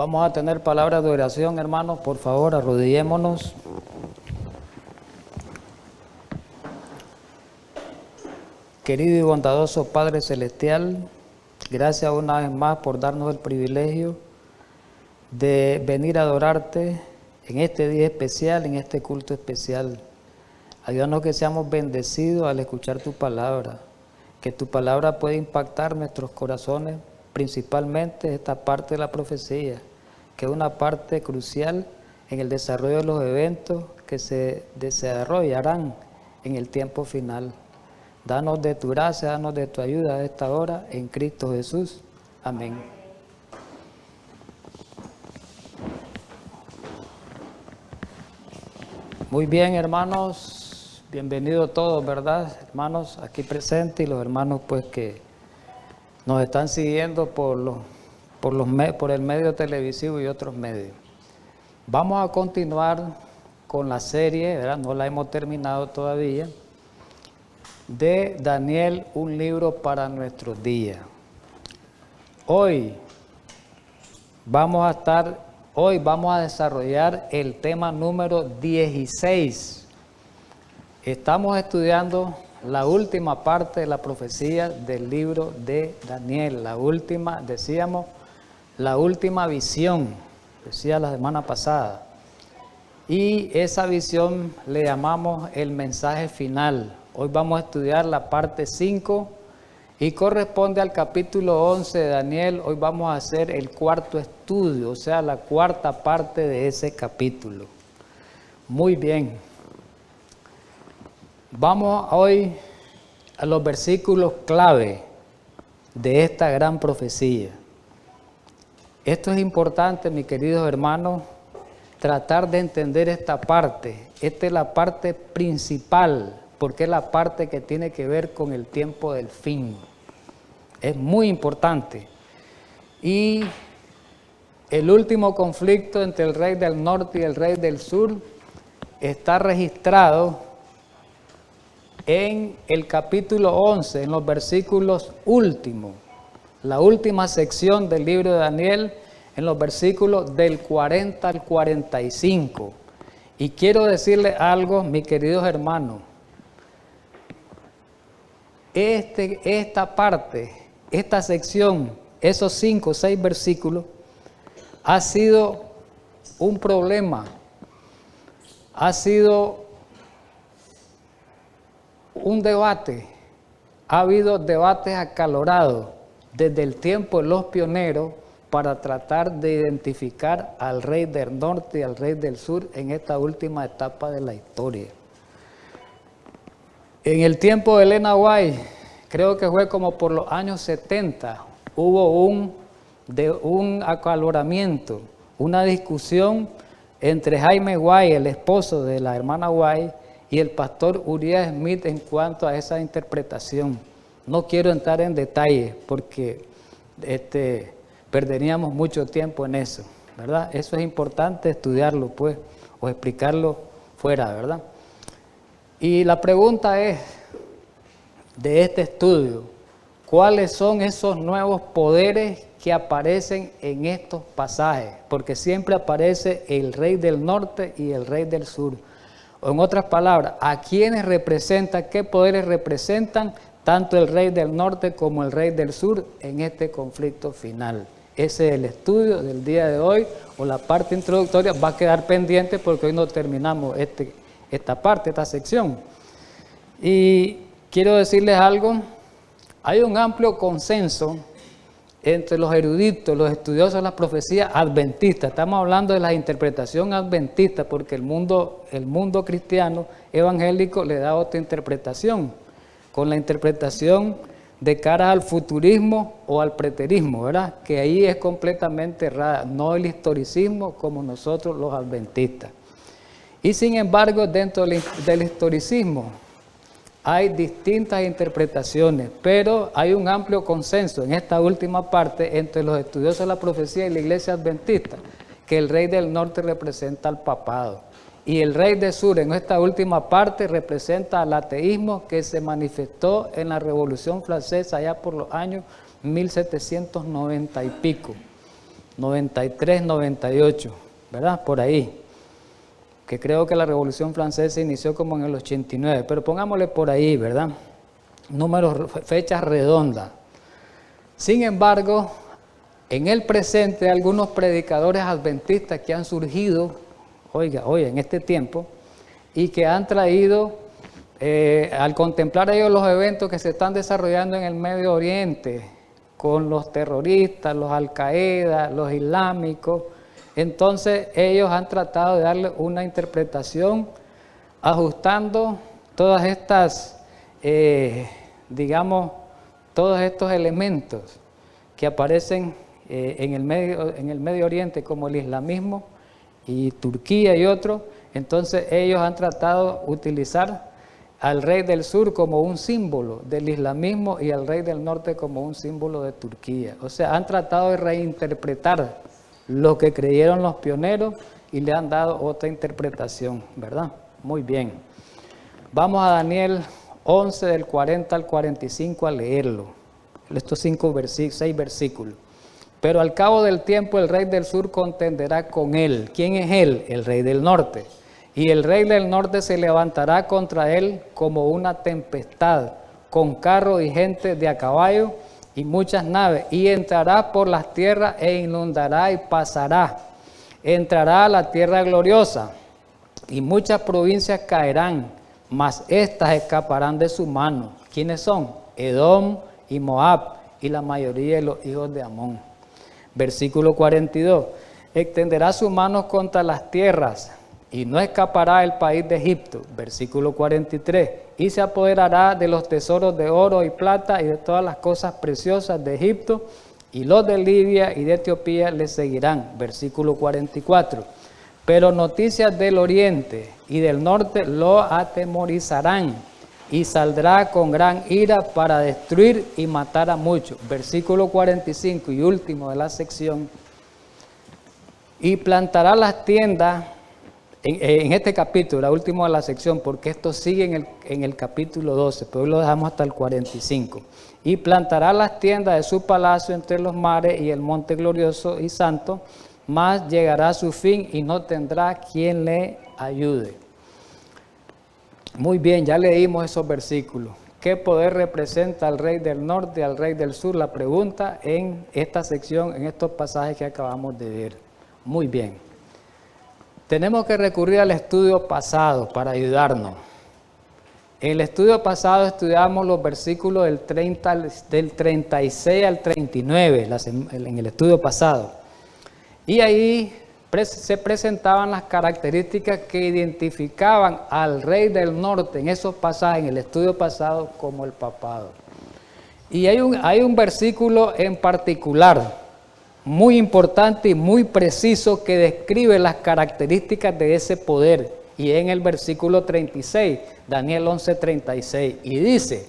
Vamos a tener palabras de oración, hermanos. Por favor, arrodillémonos. Querido y bondadoso Padre Celestial, gracias una vez más por darnos el privilegio de venir a adorarte en este día especial, en este culto especial. Ayúdanos que seamos bendecidos al escuchar tu palabra, que tu palabra pueda impactar nuestros corazones, principalmente esta parte de la profecía, que es una parte crucial en el desarrollo de los eventos que se desarrollarán en el tiempo final. Danos de tu gracia, danos de tu ayuda a esta hora, en Cristo Jesús. Amén. Muy bien, hermanos, bienvenidos todos, ¿verdad? Hermanos aquí presentes y los hermanos pues que nos están siguiendo por el medio televisivo y otros medios. Vamos a continuar con la serie, ¿verdad? No la hemos terminado todavía, de Daniel, un libro para nuestros días. Hoy vamos a desarrollar el tema número 16. Estamos estudiando la última parte de la profecía del libro de Daniel, la última visión, decía la semana pasada. Y esa visión le llamamos el mensaje final. Hoy vamos a estudiar la parte 5 y corresponde al capítulo 11 de Daniel. Hoy vamos a hacer el cuarto estudio, o sea, la cuarta parte de ese capítulo. Muy bien. Vamos hoy a los versículos clave de esta gran profecía. Esto es importante, mis queridos hermanos, tratar de entender esta parte. Esta es la parte principal, porque es la parte que tiene que ver con el tiempo del fin. Es muy importante. Y el último conflicto entre el rey del norte y el rey del sur está registrado en el capítulo 11, en los versículos últimos, la última sección del libro de Daniel, en los versículos del 40 al 45. Y quiero decirles algo, mis queridos hermanos. Esta parte, esta sección, esos 5 o 6 versículos, ha sido un problema, ha sido un debate, ha habido debates acalorados desde el tiempo de los pioneros para tratar de identificar al rey del norte y al rey del sur en esta última etapa de la historia. En el tiempo de Elena White, creo que fue como por los años 70, hubo un acaloramiento, una discusión entre Jaime White, el esposo de la hermana White, y el pastor Uriah Smith en cuanto a esa interpretación. No quiero entrar en detalles porque perderíamos mucho tiempo en eso, ¿verdad? Eso es importante estudiarlo, pues, o explicarlo fuera, ¿verdad? Y la pregunta es, de este estudio, ¿cuáles son esos nuevos poderes que aparecen en estos pasajes? Porque siempre aparece el rey del norte y el rey del sur. O en otras palabras, ¿a quiénes representan, qué poderes representan tanto el rey del norte como el rey del sur en este conflicto final? Ese es el estudio del día de hoy, o la parte introductoria va a quedar pendiente porque hoy no terminamos esta sección. Y quiero decirles algo, hay un amplio consenso entre los eruditos, los estudiosos de la profecía adventista. Estamos hablando de la interpretación adventista porque el mundo cristiano evangélico le da otra interpretación, con la interpretación de cara al futurismo o al preterismo, ¿verdad? Que ahí es completamente errada, no el historicismo como nosotros los adventistas. Y sin embargo, dentro del historicismo hay distintas interpretaciones, pero hay un amplio consenso en esta última parte entre los estudiosos de la profecía y la iglesia adventista, que el rey del norte representa al papado. Y el rey del sur en esta última parte representa al ateísmo que se manifestó en la Revolución Francesa allá por los años 1790 y pico. 93, 98, ¿verdad? Por ahí. Que creo que la Revolución Francesa inició como en el 89, pero pongámosle por ahí, ¿verdad? Números, fechas redondas. Sin embargo, en el presente hay algunos predicadores adventistas que han surgido, en este tiempo, y que han traído, al contemplar ellos los eventos que se están desarrollando en el Medio Oriente, con los terroristas, los Al-Qaeda, los islámicos, entonces ellos han tratado de darle una interpretación ajustando todas estas, todos estos elementos que aparecen en el Medio Oriente, como el islamismo y Turquía y otros. Entonces ellos han tratado de utilizar al rey del sur como un símbolo del islamismo y al rey del norte como un símbolo de Turquía. O sea, han tratado de reinterpretar lo que creyeron los pioneros y le han dado otra interpretación, ¿verdad? Muy bien. Vamos a Daniel 11, del 40 al 45 a leerlo. Estos 6 versículos. Pero al cabo del tiempo el rey del sur contenderá con él. ¿Quién es él? El rey del norte. Y el rey del norte se levantará contra él como una tempestad, con carros y gente de a caballo y muchas naves, y entrará por las tierras e inundará y pasará. Entrará a la tierra gloriosa, y muchas provincias caerán, mas éstas escaparán de su mano. ¿Quiénes son? Edom y Moab, y la mayoría de los hijos de Amón. Versículo 42. Extenderá sus manos contra las tierras, y no escapará el país de Egipto. Versículo 43. Y se apoderará de los tesoros de oro y plata y de todas las cosas preciosas de Egipto, y los de Libia y de Etiopía le seguirán. Versículo 44. Pero noticias del oriente y del norte lo atemorizarán, y saldrá con gran ira para destruir y matar a muchos. Versículo 45 y último de la sección. Y plantará las tiendas. En este capítulo, la última de la sección, porque esto sigue en el capítulo 12, pero hoy lo dejamos hasta el 45. Y plantará las tiendas de su palacio entre los mares y el monte glorioso y santo, mas llegará a su fin y no tendrá quien le ayude. Muy bien, ya leímos esos versículos. ¿Qué poder representa al rey del norte y al rey del sur? La pregunta en esta sección, en estos pasajes que acabamos de ver. Muy bien. Tenemos que recurrir al estudio pasado para ayudarnos. En el estudio pasado estudiamos los versículos del 36 al 39, en el estudio pasado. Y ahí se presentaban las características que identificaban al rey del norte en esos pasajes, en el estudio pasado, como el papado. Y hay un versículo en particular, muy importante y muy preciso, que describe las características de ese poder, y en el versículo 36, Daniel 11, 36, y dice,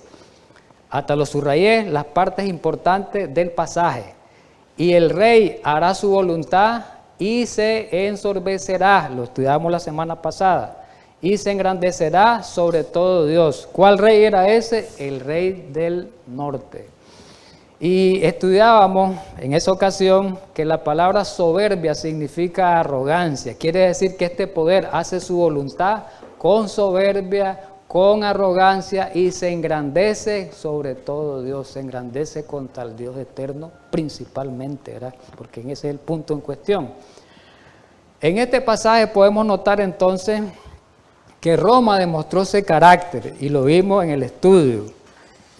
hasta lo subrayé, las partes importantes del pasaje: y el rey hará su voluntad y se ensorbecerá, lo estudiamos la semana pasada, y se engrandecerá sobre todo Dios. ¿Cuál rey era ese? El rey del norte. Y estudiábamos en esa ocasión que la palabra soberbia significa arrogancia. Quiere decir que este poder hace su voluntad con soberbia, con arrogancia, y se engrandece sobre todo Dios, se engrandece contra el Dios eterno principalmente, ¿verdad? Porque ese es el punto en cuestión. En este pasaje podemos notar entonces que Roma demostró ese carácter, y lo vimos en el estudio.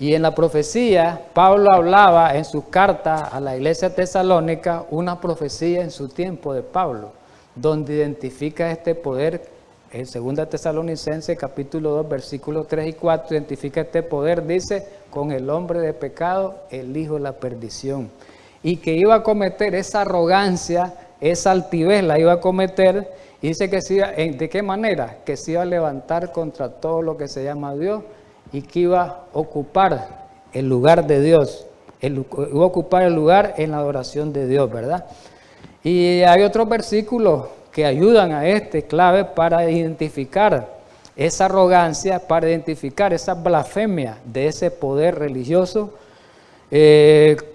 Y en la profecía, Pablo hablaba en sus cartas a la iglesia tesalónica, una profecía en su tiempo de Pablo, donde identifica este poder. En 2 Tesalonicenses capítulo 2, versículos 3 y 4, identifica este poder, dice, con el hombre de pecado, el hijo de la perdición. Y que iba a cometer esa arrogancia, esa altivez la iba a cometer, y dice que ¿de qué manera? Que se iba a levantar contra todo lo que se llama Dios, y que iba a ocupar el lugar de Dios, iba a ocupar el lugar en la adoración de Dios, ¿verdad? Y hay otros versículos que ayudan a clave para identificar esa arrogancia, para identificar esa blasfemia de ese poder religioso,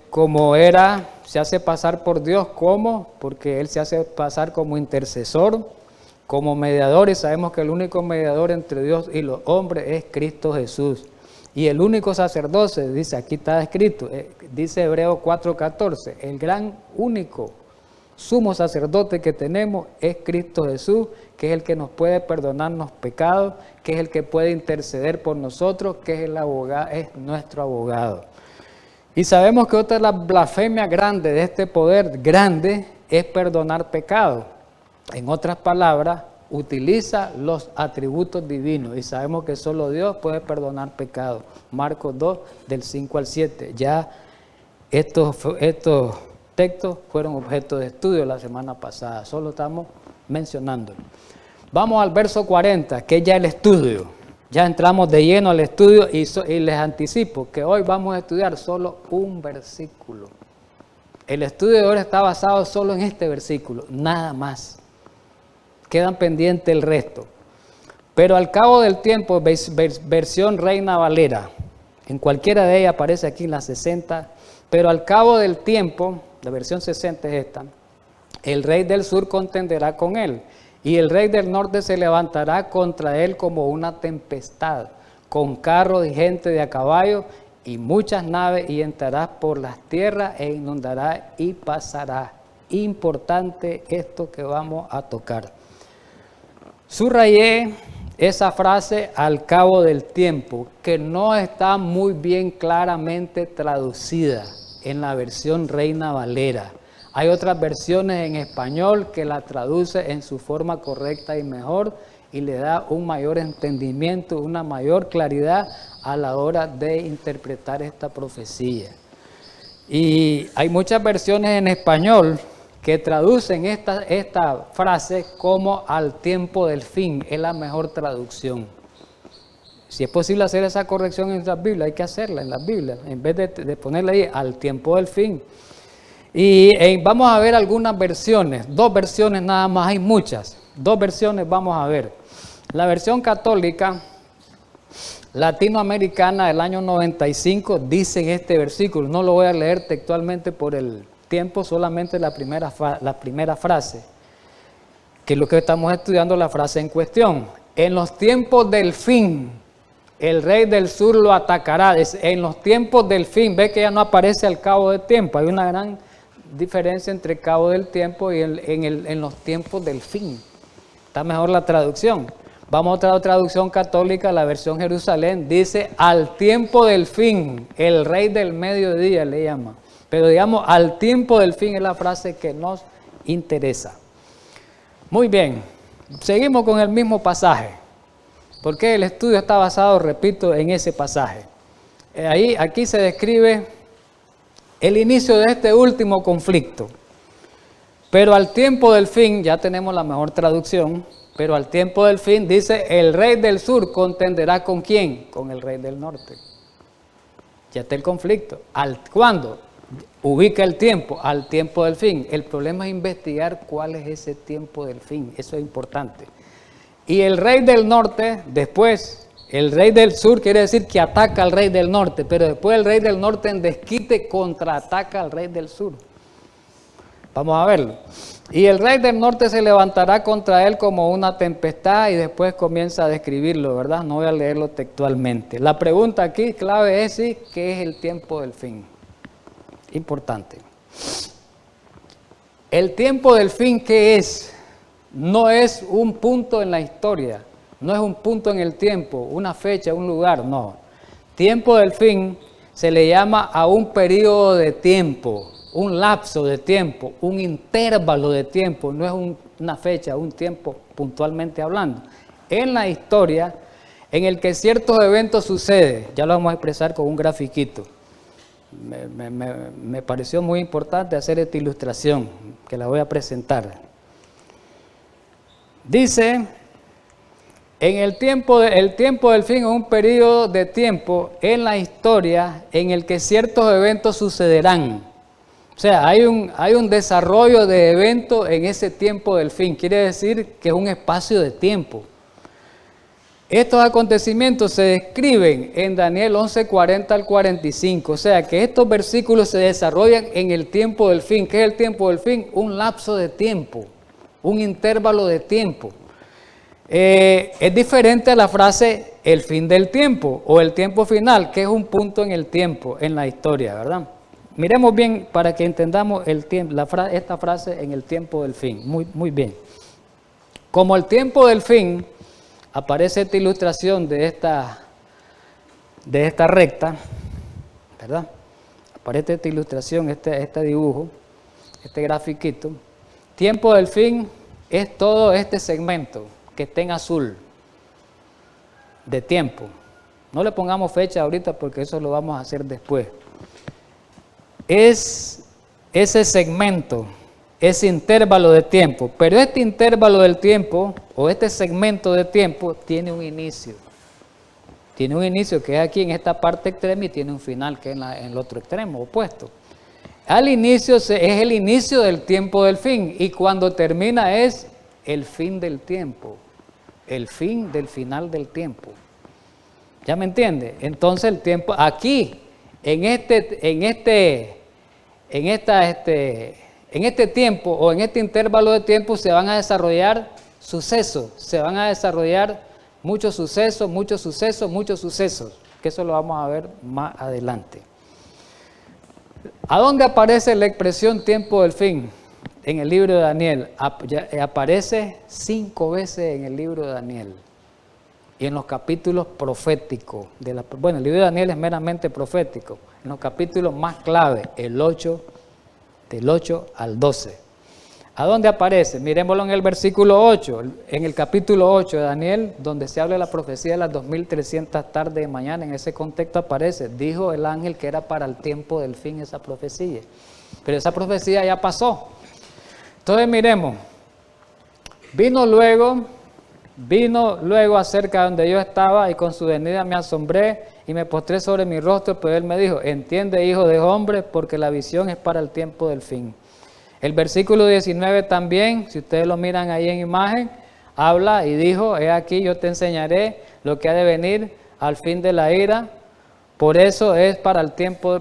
como era se hace pasar por Dios. ¿Cómo? Porque Él se hace pasar como intercesor, como mediador, y sabemos que el único mediador entre Dios y los hombres es Cristo Jesús. Y el único sacerdote, dice, aquí está escrito, dice Hebreos 4:14, el gran único sumo sacerdote que tenemos es Cristo Jesús, que es el que nos puede perdonarnos pecados, que es el que puede interceder por nosotros, que es el abogado, es nuestro abogado. Y sabemos que otra de las blasfemias grandes de este poder grande es perdonar pecados. En otras palabras, utiliza los atributos divinos y sabemos que solo Dios puede perdonar pecados. Marcos 2, del 5 al 7. Ya estos textos fueron objeto de estudio la semana pasada, solo estamos mencionándolo. Vamos al verso 40, que es ya el estudio. Ya entramos de lleno al estudio y les anticipo que hoy vamos a estudiar solo un versículo. El estudio de hoy está basado solo en este versículo, nada más. Quedan pendientes el resto. Pero al cabo del tiempo, versión Reina Valera, en cualquiera de ellas aparece aquí en la 60, pero al cabo del tiempo, la versión 60 es esta, el rey del sur contenderá con él, y el rey del norte se levantará contra él como una tempestad, con carros y gente de a caballo y muchas naves, y entrará por las tierras e inundará y pasará. Importante esto que vamos a tocar. Subrayé esa frase al cabo del tiempo, que no está muy bien claramente traducida en la versión Reina Valera. Hay otras versiones en español que la traduce en su forma correcta y mejor y le da un mayor entendimiento, una mayor claridad a la hora de interpretar esta profecía. Y hay muchas versiones en español que traducen esta frase como al tiempo del fin, es la mejor traducción. Si es posible hacer esa corrección en las Biblias, hay que hacerla en las Biblias, en vez de ponerla ahí al tiempo del fin. Y vamos a ver algunas versiones, 2 versiones nada más, hay muchas, 2 versiones vamos a ver. La versión católica latinoamericana del año 95 dice en este versículo, no lo voy a leer textualmente por el tiempo, solamente la primera frase, que es lo que estamos estudiando, la frase en cuestión. En los tiempos del fin, el rey del sur lo atacará. En los tiempos del fin, ve que ya no aparece al cabo del tiempo, hay una gran diferencia entre cabo del tiempo y en los tiempos del fin. Está mejor la traducción. Vamos a otra traducción católica, la versión Jerusalén, dice al tiempo del fin, el rey del mediodía le llama. Pero digamos, al tiempo del fin es la frase que nos interesa. Muy bien, seguimos con el mismo pasaje, porque el estudio está basado, repito, en ese pasaje. Aquí se describe el inicio de este último conflicto. Pero al tiempo del fin, ya tenemos la mejor traducción, pero al tiempo del fin dice, el rey del sur contenderá ¿con quién? Con el rey del norte. Ya está el conflicto. ¿Cuándo? Ubica el tiempo, al tiempo del fin. El problema es investigar cuál es ese tiempo del fin, eso es importante. Y el rey del norte, después, el rey del sur quiere decir que ataca al rey del norte, pero después el rey del norte en desquite contraataca al rey del sur. Vamos a verlo. Y el rey del norte se levantará contra él como una tempestad y después comienza a describirlo, ¿verdad? No voy a leerlo textualmente. La pregunta aquí clave es ¿sí? ¿Qué es el tiempo del fin? Importante. El tiempo del fin, ¿qué es? No es un punto en la historia, no es un punto en el tiempo, una fecha, un lugar, no. Tiempo del fin se le llama a un periodo de tiempo, un lapso de tiempo, un intervalo de tiempo, no es una fecha, un tiempo puntualmente hablando. En la historia, en el que ciertos eventos suceden, ya lo vamos a expresar con un grafiquito. Me pareció muy importante hacer esta ilustración, que la voy a presentar. Dice, el tiempo del fin es un periodo de tiempo en la historia en el que ciertos eventos sucederán. O sea, hay un desarrollo de eventos en ese tiempo del fin. Quiere decir que es un espacio de tiempo. Estos acontecimientos se describen en Daniel 11:40 al 45, o sea que estos versículos se desarrollan en el tiempo del fin. ¿Qué es el tiempo del fin? Un lapso de tiempo, un intervalo de tiempo. Es diferente a la frase el fin del tiempo o el tiempo final, que es un punto en el tiempo, en la historia, ¿verdad? Miremos bien para que entendamos el tiempo, esta frase en el tiempo del fin, muy bien. Como el tiempo del fin, aparece esta ilustración de esta recta, ¿verdad? Aparece esta ilustración, este dibujo, este grafiquito. Tiempo del fin es todo este segmento que está en azul de tiempo. No le pongamos fecha ahorita porque eso lo vamos a hacer después. Es ese segmento, ese intervalo de tiempo, pero este intervalo del tiempo o este segmento de tiempo tiene un inicio. Tiene un inicio que es aquí en esta parte extrema y tiene un final que es en el otro extremo opuesto. Al inicio es el inicio del tiempo del fin y cuando termina es el fin del tiempo, el fin del final del tiempo. ¿Ya me entiende? Entonces el tiempo aquí en este tiempo o en este intervalo de tiempo se van a desarrollar sucesos, se van a desarrollar muchos sucesos, que eso lo vamos a ver más adelante. ¿A dónde aparece la expresión tiempo del fin? En el libro de Daniel. Aparece 5 veces en el libro de Daniel y en los capítulos proféticos. Bueno, el libro de Daniel es meramente profético. En los capítulos más clave, del 8 al 12. ¿A dónde aparece? Miremoslo en el versículo 8, en el capítulo 8 de Daniel, donde se habla de la profecía de las 2300 tardes de mañana. En ese contexto aparece, dijo el ángel que era para el tiempo del fin esa profecía. Pero esa profecía ya pasó. Entonces miremos, vino luego acerca de donde yo estaba y con su venida me asombré y me postré sobre mi rostro, pero él me dijo, entiende hijo de hombre, porque la visión es para el tiempo del fin. El versículo 19 también, si ustedes lo miran ahí en imagen, habla y dijo, he aquí yo te enseñaré lo que ha de venir al fin de la ira, porque eso es para el tiempo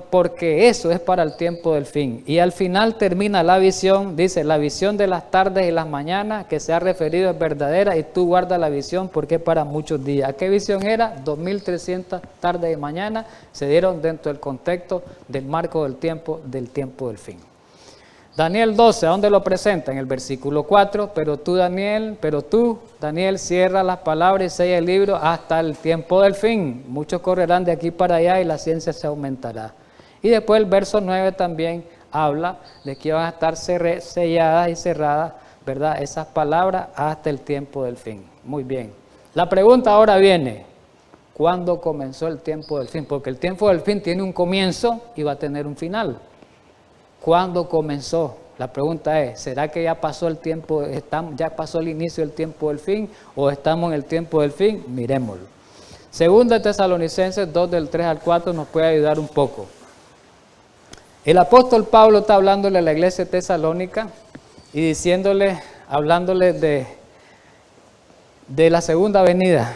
del fin. Y al final termina la visión, dice, la visión de las tardes y las mañanas que se ha referido es verdadera y tú guarda la visión porque es para muchos días. ¿Qué visión era? 2300 tardes y mañanas se dieron dentro del contexto del marco del tiempo del fin. Daniel 12, ¿a dónde lo presenta? En el versículo 4, pero tú, Daniel, cierra las palabras y sella el libro hasta el tiempo del fin. Muchos correrán de aquí para allá y la ciencia se aumentará. Y después el verso 9 también habla de que van a estar selladas y cerradas, ¿verdad? Esas palabras hasta el tiempo del fin. Muy bien. La pregunta ahora viene, ¿cuándo comenzó el tiempo del fin? Porque el tiempo del fin tiene un comienzo y va a tener un final. ¿Cuándo comenzó? La pregunta es, ¿será que ya pasó el tiempo, ya pasó el inicio del tiempo del fin o estamos en el tiempo del fin? Miremoslo. Segunda Tesalonicenses 2 del 3 al 4 nos puede ayudar un poco. El apóstol Pablo está hablándole a la iglesia de Tesalónica y hablándole de la segunda venida.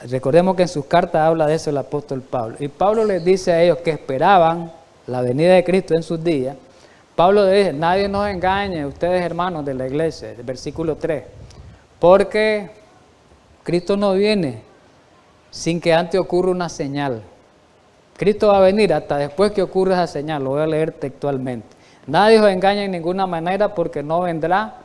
Recordemos que en sus cartas habla de eso el apóstol Pablo. Y Pablo les dice a ellos que esperaban la venida de Cristo en sus días. Pablo dice, nadie nos engañe, ustedes hermanos de la iglesia, el versículo 3, porque Cristo no viene sin que antes ocurra una señal. Cristo va a venir hasta después que ocurra esa señal, lo voy a leer textualmente. Nadie os engañe en ninguna manera porque no vendrá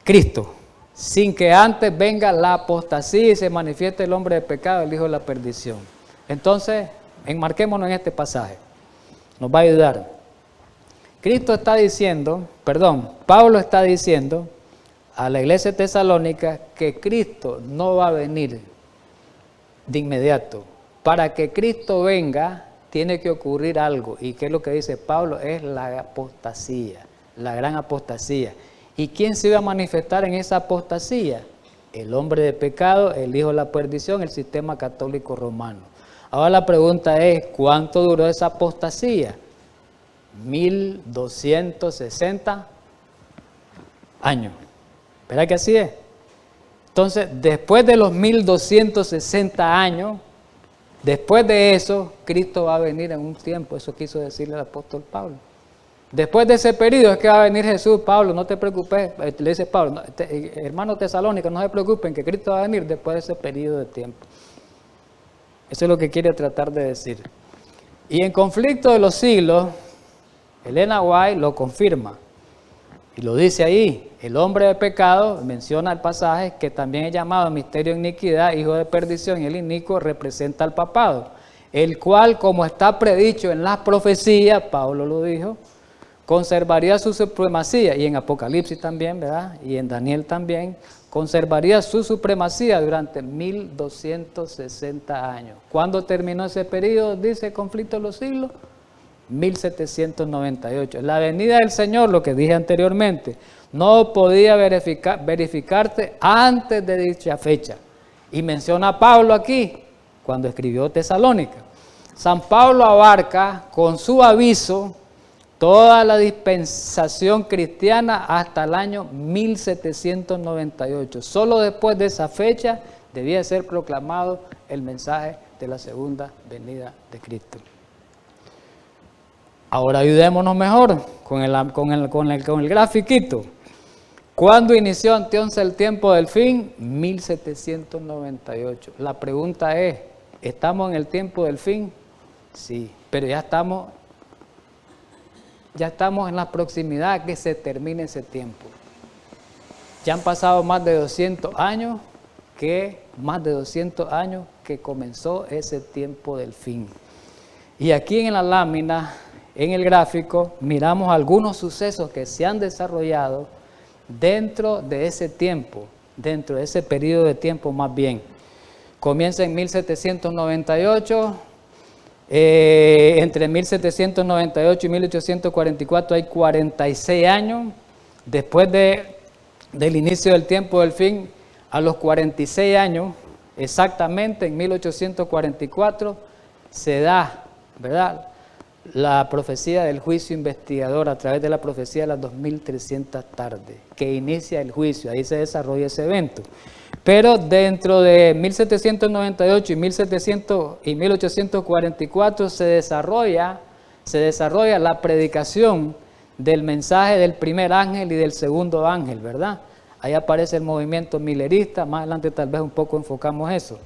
Cristo, sin que antes venga la apostasía y se manifieste el hombre de pecado, el hijo de la perdición. Entonces, enmarquémonos en este pasaje, nos va a ayudar. Pablo está diciendo a la iglesia de Tesalónica que Cristo no va a venir de inmediato. Para que Cristo venga, tiene que ocurrir algo. ¿Y qué es lo que dice Pablo? Es la apostasía, la gran apostasía. ¿Y quién se iba a manifestar en esa apostasía? El hombre de pecado, el hijo de la perdición, el sistema católico romano. Ahora la pregunta es, ¿cuánto duró esa apostasía? 1260 años. ¿Verdad que así es? Entonces, después de los 1260 años, después de eso, Cristo va a venir en un tiempo. Eso quiso decirle el apóstol Pablo. Después de ese periodo es que va a venir Jesús. Pablo, no te preocupes, le dice Pablo, hermanos tesalónicos, no se preocupen, que Cristo va a venir después de ese periodo de tiempo. Eso es lo que quiere tratar de decir. Y en Conflicto de los Siglos, Elena White lo confirma. Y lo dice ahí, el hombre de pecado, menciona el pasaje, que también es llamado misterio de iniquidad, hijo de perdición, y el inicuo representa al papado, el cual, como está predicho en las profecías, Pablo lo dijo, conservaría su supremacía, y en Apocalipsis también, ¿verdad? Y en Daniel también, conservaría su supremacía durante 1260 años. ¿Cuándo terminó ese periodo, dice el Conflicto de los Siglos? 1798. La venida del Señor, lo que dije anteriormente, no podía verificarse antes de dicha fecha. Y menciona a Pablo aquí, cuando escribió Tesalónica. San Pablo abarca con su aviso toda la dispensación cristiana hasta el año 1798. Solo después de esa fecha debía ser proclamado el mensaje de la segunda venida de Cristo. Ahora ayudémonos mejor con el grafiquito. ¿Cuándo inició entonces el tiempo del fin? 1798. La pregunta es, ¿estamos en el tiempo del fin? Sí, pero ya estamos en la proximidad que se termine ese tiempo. Ya han pasado más de 200 años que comenzó ese tiempo del fin. Y aquí en la lámina, en el gráfico, miramos algunos sucesos que se han desarrollado dentro de ese tiempo, dentro de ese periodo de tiempo más bien. Comienza en 1798, entre 1798 y 1844 hay 46 años. Después del inicio del tiempo del fin, a los 46 años, exactamente en 1844, se da, ¿verdad?, la profecía del juicio investigador a través de la profecía de las 2300 tardes, que inicia el juicio, ahí se desarrolla ese evento. Pero dentro de 1798 y 1844 se desarrolla la predicación del mensaje del primer ángel y del segundo ángel, ¿verdad? Ahí aparece el movimiento milerista, más adelante tal vez un poco enfocamos eso.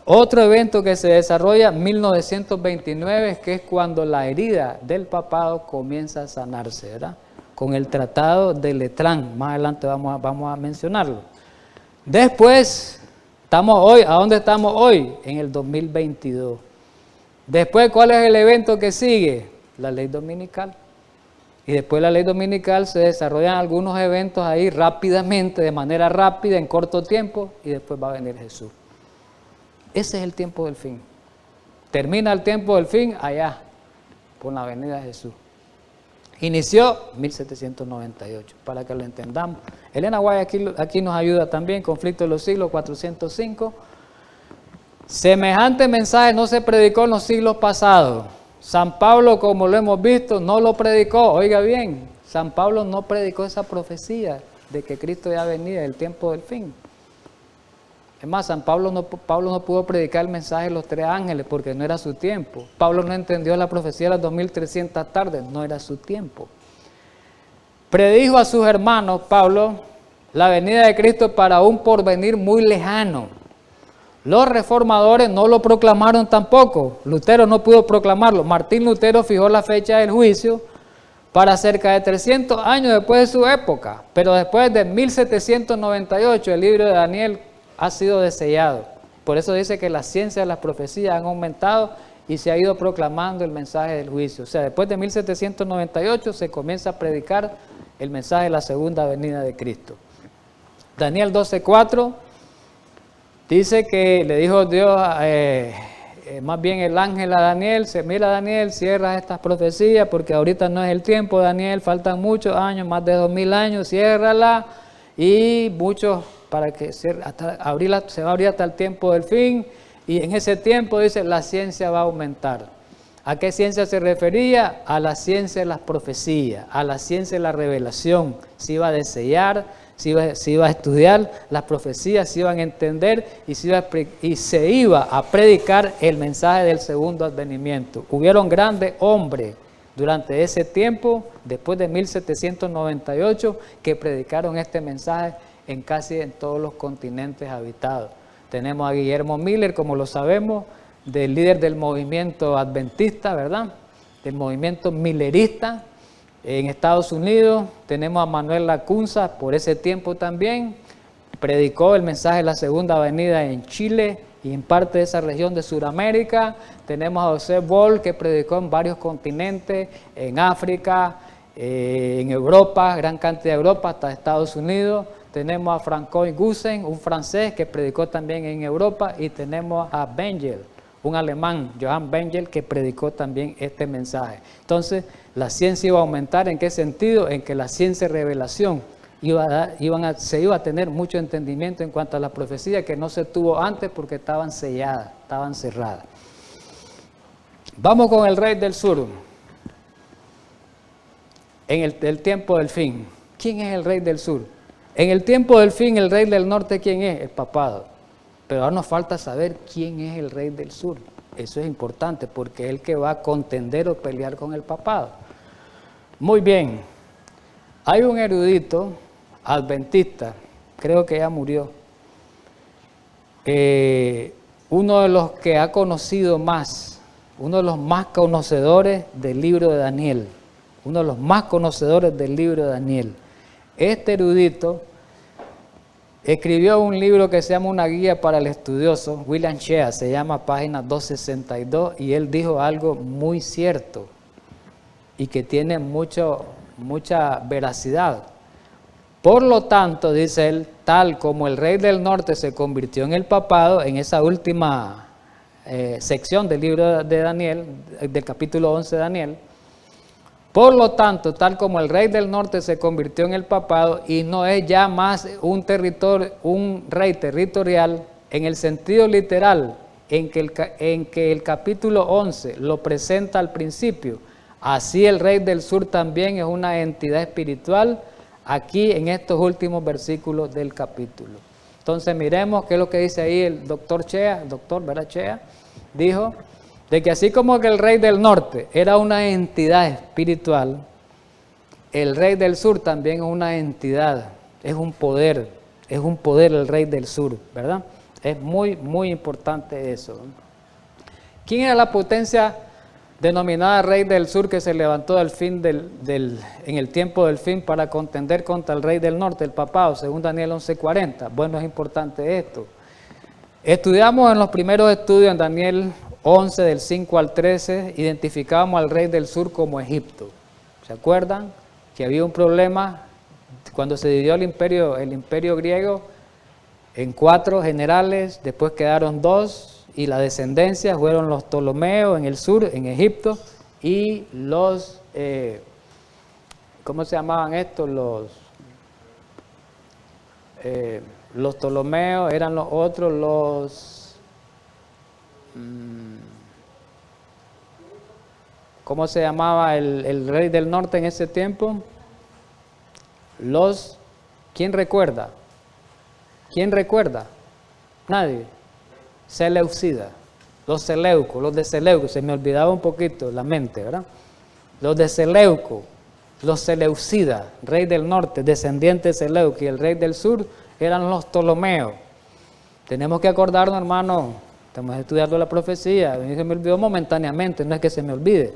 Otro evento que se desarrolla en 1929, que es cuando la herida del papado comienza a sanarse, ¿verdad? Con el Tratado de Letrán, más adelante vamos a mencionarlo. Después, ¿a dónde estamos hoy? En el 2022. Después, ¿cuál es el evento que sigue? La ley dominical. Y después de la ley dominical se desarrollan algunos eventos ahí rápidamente, de manera rápida, en corto tiempo, y después va a venir Jesús. Ese es el tiempo del fin. Termina el tiempo del fin allá, con la venida de Jesús. Inició 1798, para que lo entendamos. Elena White aquí nos ayuda también, Conflicto de los Siglos 405. Semejante mensaje no se predicó en los siglos pasados. San Pablo, como lo hemos visto, no lo predicó. Oiga bien, San Pablo no predicó esa profecía de que Cristo ya venía, el tiempo del fin. Es más, Pablo no pudo predicar el mensaje de los tres ángeles porque no era su tiempo. Pablo no entendió la profecía de las 2300 tardes, no era su tiempo. Predijo a sus hermanos, Pablo, la venida de Cristo para un porvenir muy lejano. Los reformadores no lo proclamaron tampoco. Lutero no pudo proclamarlo. Martín Lutero fijó la fecha del juicio para cerca de 300 años después de su época. Pero después de 1798, el libro de Daniel ha sido desellado. Por eso dice que la ciencia de las profecías han aumentado y se ha ido proclamando el mensaje del juicio. O sea, después de 1798 se comienza a predicar el mensaje de la segunda venida de Cristo. Daniel 12:4 dice que le dijo Dios, más bien el ángel a Daniel, mira Daniel, cierra estas profecías porque ahorita no es el tiempo, Daniel, faltan muchos años, más de 2000 años, ciérrala y muchos para que se va a abrir hasta el tiempo del fin, y en ese tiempo dice la ciencia va a aumentar. ¿A qué ciencia se refería? A la ciencia de las profecías, a la ciencia de la revelación. Se iba a desellar, se iba a estudiar las profecías, se iban a entender y se iba a predicar el mensaje del segundo advenimiento. Hubieron grandes hombres durante ese tiempo, después de 1798, que predicaron este mensaje en casi en todos los continentes habitados. Tenemos a Guillermo Miller, como lo sabemos, del líder del movimiento adventista, ¿verdad? Del movimiento millerista en Estados Unidos. Tenemos a Manuel Lacunza, por ese tiempo también, predicó el mensaje de la segunda venida en Chile y en parte de esa región de Sudamérica. Tenemos a José Boll, que predicó en varios continentes, en África, en Europa, gran cantidad de Europa, hasta Estados Unidos. Tenemos a Francois Gusen, un francés que predicó también en Europa, y tenemos a Bengel, un alemán, Johann Bengel, que predicó también este mensaje. Entonces, la ciencia iba a aumentar. ¿En qué sentido? En que la ciencia de revelación se iba a tener mucho entendimiento en cuanto a la profecía que no se tuvo antes porque estaban selladas, estaban cerradas. Vamos con el rey del sur. En el tiempo del fin. ¿Quién es el rey del sur? En el tiempo del fin, el rey del norte, ¿quién es? El papado. Pero ahora nos falta saber quién es el rey del sur. Eso es importante porque es el que va a contender o pelear con el papado. Muy bien. Hay un erudito adventista, creo que ya murió, uno de los que ha conocido más, uno de los más conocedores del libro de Daniel, uno de los más conocedores del libro de Daniel. Este erudito escribió un libro que se llama Una guía para el estudioso, William Shea, se llama página 262, y él dijo algo muy cierto y que tiene mucha veracidad. Por lo tanto, dice él, tal como el rey del norte se convirtió en el papado, en esa última sección del libro de Daniel, del capítulo 11 de Daniel, por lo tanto, tal como el rey del norte se convirtió en el papado y no es ya más un rey territorial en el sentido literal en que el capítulo 11 lo presenta al principio, así el rey del sur también es una entidad espiritual aquí en estos últimos versículos del capítulo. Entonces miremos qué es lo que dice ahí el doctor Shea, Shea, dijo de que así como que el rey del norte era una entidad espiritual, el rey del sur también es una entidad, es un poder el rey del sur, ¿verdad? Es muy, muy importante eso. ¿Quién era la potencia denominada rey del sur que se levantó del fin en el tiempo del fin para contender contra el rey del norte, el papado, según Daniel 11:40? Bueno, es importante esto. Estudiamos en los primeros estudios en Daniel 11, del 5 al 13, identificábamos al rey del sur como Egipto. ¿Se acuerdan? Que había un problema cuando se dividió el imperio griego en 4 generales, después quedaron 2, y la descendencia fueron los Ptolomeos en el sur, en Egipto, y los, ¿cómo se llamaban estos? Los Ptolomeos eran los otros, ¿cómo se llamaba el rey del norte en ese tiempo? ¿Quién recuerda? ¿Quién recuerda? Nadie. Seleucida, los Seleucos, los de Seleuco, se me olvidaba un poquito la mente, ¿verdad? Los de Seleuco, los Seleucidas, rey del norte, descendiente de Seleuco, y el rey del sur eran los Ptolomeos. Tenemos que acordarnos, hermano, estamos estudiando la profecía, a mí se me olvidó momentáneamente, no es que se me olvide.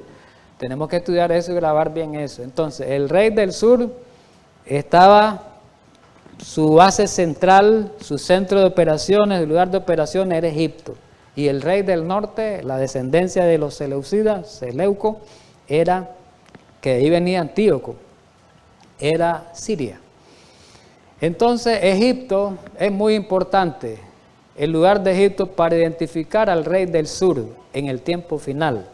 Tenemos que estudiar eso y grabar bien eso. Entonces, el rey del sur estaba, su base central, su centro de operaciones, el lugar de operaciones era Egipto. Y el rey del norte, la descendencia de los Seleucidas, Seleuco, era, que de ahí venía Antíoco, era Siria. Entonces, Egipto es muy importante, el lugar de Egipto para identificar al rey del sur en el tiempo final.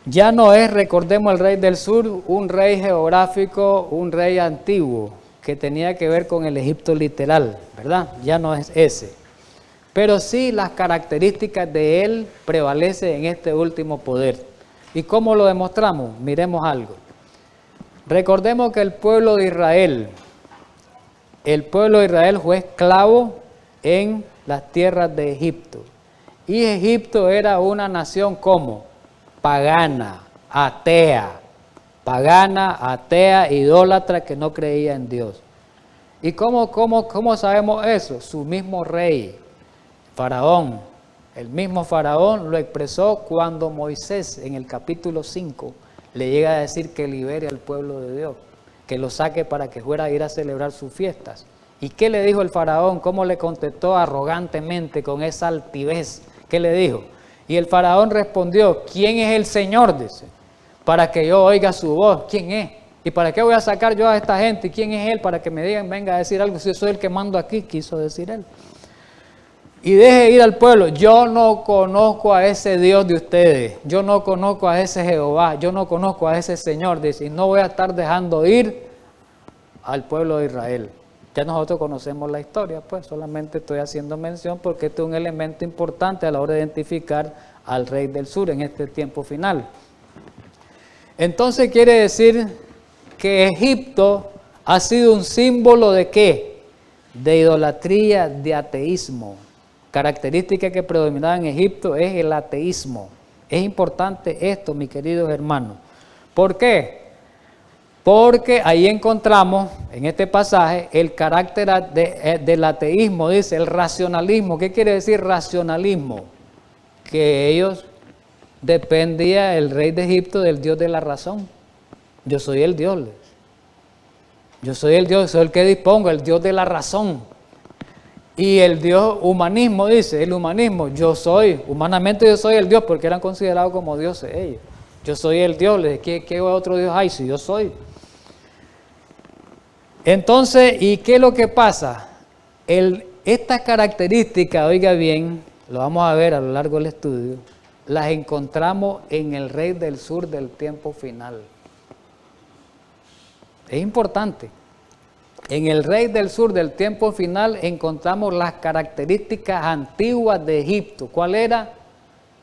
Ya no es, recordemos, el rey del sur, un rey geográfico, un rey antiguo, que tenía que ver con el Egipto literal, ¿verdad? Ya no es ese. Pero sí las características de él prevalecen en este último poder. ¿Y cómo lo demostramos? Miremos algo. Recordemos que el pueblo de Israel el pueblo de Israel fue esclavo en las tierras de Egipto. Y Egipto era una nación como pagana, atea, idólatra, que no creía en Dios. ¿Y cómo sabemos eso? Su mismo rey, Faraón, el mismo Faraón lo expresó cuando Moisés en el capítulo 5 le llega a decir que libere al pueblo de Dios, que lo saque para que fuera a ir a celebrar sus fiestas. ¿Y qué le dijo el Faraón? ¿Cómo le contestó arrogantemente, con esa altivez? ¿Qué le dijo? Y el Faraón respondió: ¿quién es el Señor? Dice, para que yo oiga su voz. ¿Quién es? ¿Y para qué voy a sacar yo a esta gente? ¿Quién es él para que me digan, venga a decir algo? Si yo soy el que mando aquí, quiso decir él. Y deje ir al pueblo. Yo no conozco a ese Dios de ustedes. Yo no conozco a ese Jehová. Yo no conozco a ese Señor. Dice, y no voy a estar dejando ir al pueblo de Israel. Ya nosotros conocemos la historia, pues solamente estoy haciendo mención porque este es un elemento importante a la hora de identificar al rey del sur en este tiempo final. Entonces quiere decir que Egipto ha sido un símbolo ¿de qué? De idolatría, de ateísmo. Característica que predominaba en Egipto es el ateísmo. Es importante esto, mis queridos hermanos. ¿Por qué? Porque ahí encontramos, en este pasaje, el carácter del ateísmo, dice, el racionalismo. ¿Qué quiere decir racionalismo? Que ellos dependía el rey de Egipto del Dios de la razón. Yo soy el Dios. Yo soy el Dios, soy el que dispongo, el Dios de la razón. Y el Dios humanismo, dice, el humanismo, humanamente yo soy el Dios, porque eran considerados como dioses ellos. Yo soy el Dios, ¿qué otro Dios hay si yo soy? Entonces, ¿y qué es lo que pasa? Estas características, oiga bien, lo vamos a ver a lo largo del estudio, las encontramos en el rey del sur del tiempo final. Es importante. En el rey del sur del tiempo final encontramos las características antiguas de Egipto. ¿Cuál era?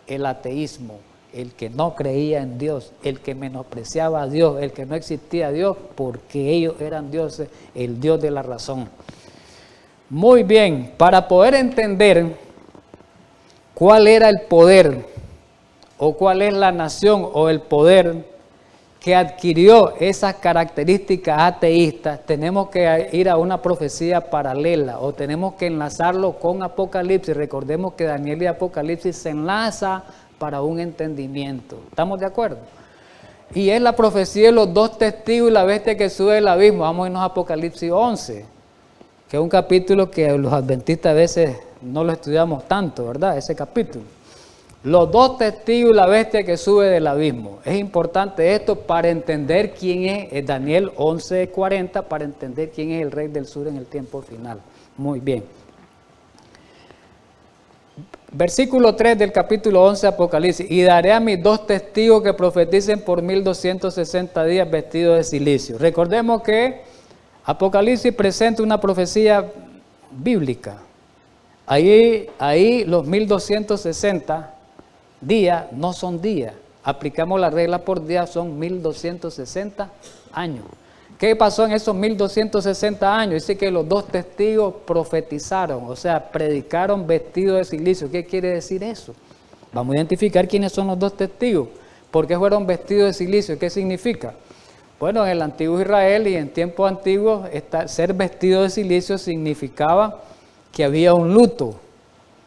El ateísmo, el que no creía en Dios, el que menospreciaba a Dios, el que no existía a Dios porque ellos eran dioses, el Dios de la razón. Muy bien, para poder entender cuál era el poder o cuál es la nación o el poder que adquirió esas características ateístas, tenemos que ir a una profecía paralela o tenemos que enlazarlo con Apocalipsis. Recordemos que Daniel y Apocalipsis se enlaza para un entendimiento. ¿Estamos de acuerdo? Y es la profecía de los dos testigos y la bestia que sube del abismo. Vamos a irnos a Apocalipsis 11, que es un capítulo que los adventistas a veces no lo estudiamos tanto, ¿verdad? Ese capítulo. Los dos testigos y la bestia que sube del abismo. Es importante esto para entender quién es Daniel 11:40, para entender quién es el rey del sur en el tiempo final. Muy bien. Versículo 3 del capítulo 11 de Apocalipsis. Y daré a mis dos testigos que profeticen por 1260 días vestidos de silicio. Recordemos que Apocalipsis presenta una profecía bíblica. Ahí los 1260 días no son días. Aplicamos la regla por día, son 1260 años. ¿Qué pasó en esos 1260 años? Dice que los dos testigos profetizaron, o sea, predicaron vestidos de silicio. ¿Qué quiere decir eso? Vamos a identificar quiénes son los dos testigos. ¿Por qué fueron vestidos de silicio? ¿Qué significa? Bueno, en el antiguo Israel y en tiempos antiguos, ser vestido de silicio significaba que había un luto,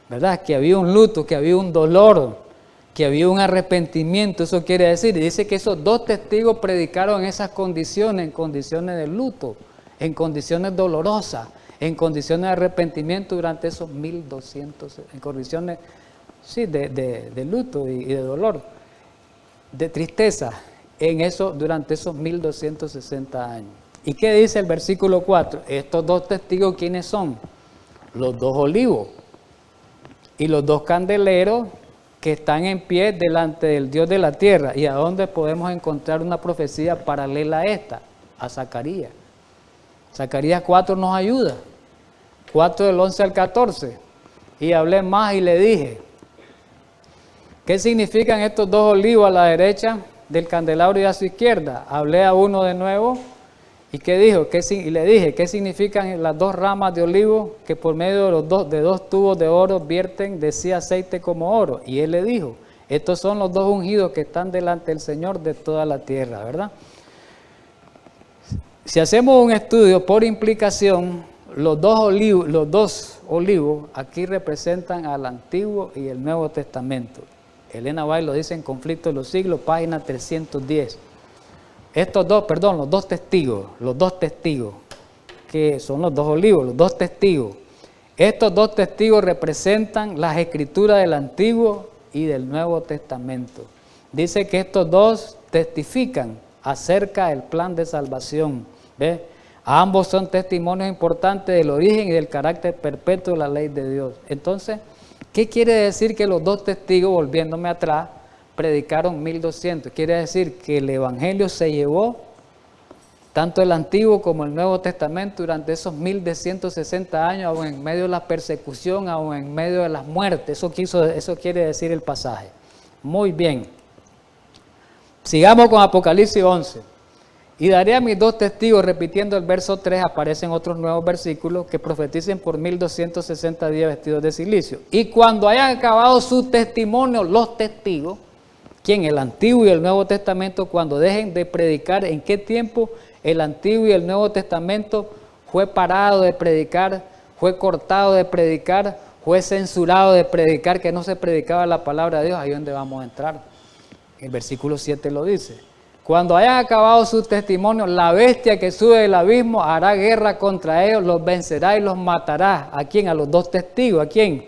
¿verdad? Que había un luto, que había un dolor, que había un arrepentimiento. Eso quiere decir, y dice que esos dos testigos predicaron en esas condiciones, en condiciones de luto, en condiciones dolorosas, en condiciones de arrepentimiento durante esos 1200, en condiciones sí, de luto y de dolor, de tristeza, durante esos 1260 años. ¿Y qué dice el versículo 4? Estos dos testigos, ¿quiénes son? Los dos olivos y los dos candeleros que están en pie delante del Dios de la tierra. ¿Y a dónde podemos encontrar una profecía paralela a esta? A Zacarías. Zacarías 4 nos ayuda. 4 del 11 al 14. Y hablé más y le dije, ¿qué significan estos dos olivos a la derecha del candelabro y a su izquierda? Hablé a uno de nuevo ¿Y qué dijo? Y le dije, ¿qué significan las dos ramas de olivo que por medio de dos tubos de oro vierten de sí aceite como oro? Y él le dijo, estos son los dos ungidos que están delante del Señor de toda la tierra, ¿verdad? Si hacemos un estudio por implicación, los dos olivos aquí representan al Antiguo y el Nuevo Testamento. Elena White lo dice en Conflicto de los Siglos, página 310. Los dos testigos, que son los dos olivos, los dos testigos. Estos dos testigos representan las escrituras del Antiguo y del Nuevo Testamento. Dice que estos dos testifican acerca del plan de salvación. ¿Ve? Ambos son testimonios importantes del origen y del carácter perpetuo de la ley de Dios. Entonces, ¿qué quiere decir que los dos testigos, volviéndome atrás, predicaron 1200? Quiere decir que el Evangelio se llevó tanto el Antiguo como el Nuevo Testamento durante esos 1260 años, aún en medio de la persecución, aún en medio de las muertes. Eso quiere decir el pasaje. Muy bien. Sigamos con Apocalipsis 11. Y daré a mis dos testigos, repitiendo el verso 3, aparecen otros nuevos versículos que profeticen por 1260 días vestidos de silicio. Y cuando hayan acabado su testimonio, los testigos, ¿quién? El Antiguo y el Nuevo Testamento, cuando dejen de predicar, ¿en qué tiempo el Antiguo y el Nuevo Testamento fue parado de predicar, fue cortado de predicar, fue censurado de predicar, que no se predicaba la palabra de Dios? Ahí es donde vamos a entrar. El versículo 7 lo dice. Cuando hayan acabado su testimonio, la bestia que sube del abismo hará guerra contra ellos, los vencerá y los matará. ¿A quién? A los dos testigos. ¿A quién?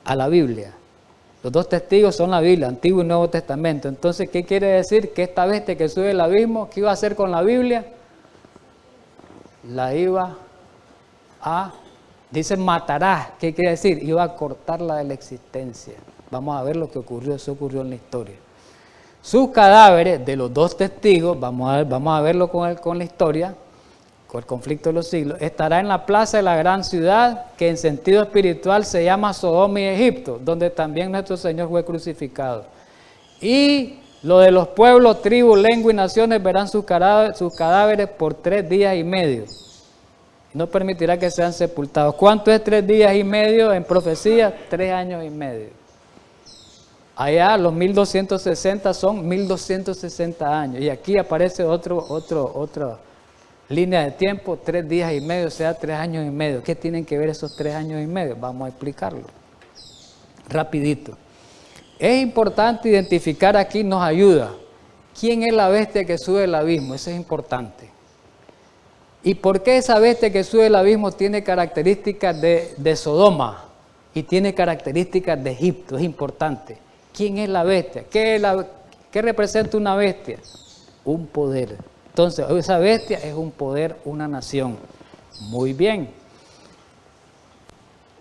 A la Biblia. Los dos testigos son la Biblia, Antiguo y Nuevo Testamento. Entonces, ¿qué quiere decir? Que esta bestia que sube del abismo, ¿qué iba a hacer con la Biblia? La iba a, dice, matará. ¿Qué quiere decir? Iba a cortarla de la existencia. Vamos a ver lo que ocurrió, eso ocurrió en la historia. Sus cadáveres de los dos testigos, vamos a verlo con la historia, con el conflicto de los siglos, estará en la plaza de la gran ciudad, que en sentido espiritual se llama Sodoma y Egipto, donde también nuestro Señor fue crucificado. Y lo de los pueblos, tribus, lenguas y naciones verán sus cadáveres por 3 días y medio. No permitirá que sean sepultados. ¿Cuánto es 3 días y medio en profecía? 3 años y medio. Allá los 1260 son 1260 años. Y aquí aparece otra línea de tiempo, 3 días y medio, o sea, 3 años y medio. ¿Qué tienen que ver esos 3 años y medio? Vamos a explicarlo. Rapidito. Es importante identificar aquí, nos ayuda. ¿Quién es la bestia que sube del abismo? Eso es importante. ¿Y por qué esa bestia que sube del abismo tiene características de Sodoma y tiene características de Egipto? Es importante. ¿Quién es la bestia? ¿Qué representa una bestia? Un poder. Entonces, esa bestia es un poder, una nación. Muy bien.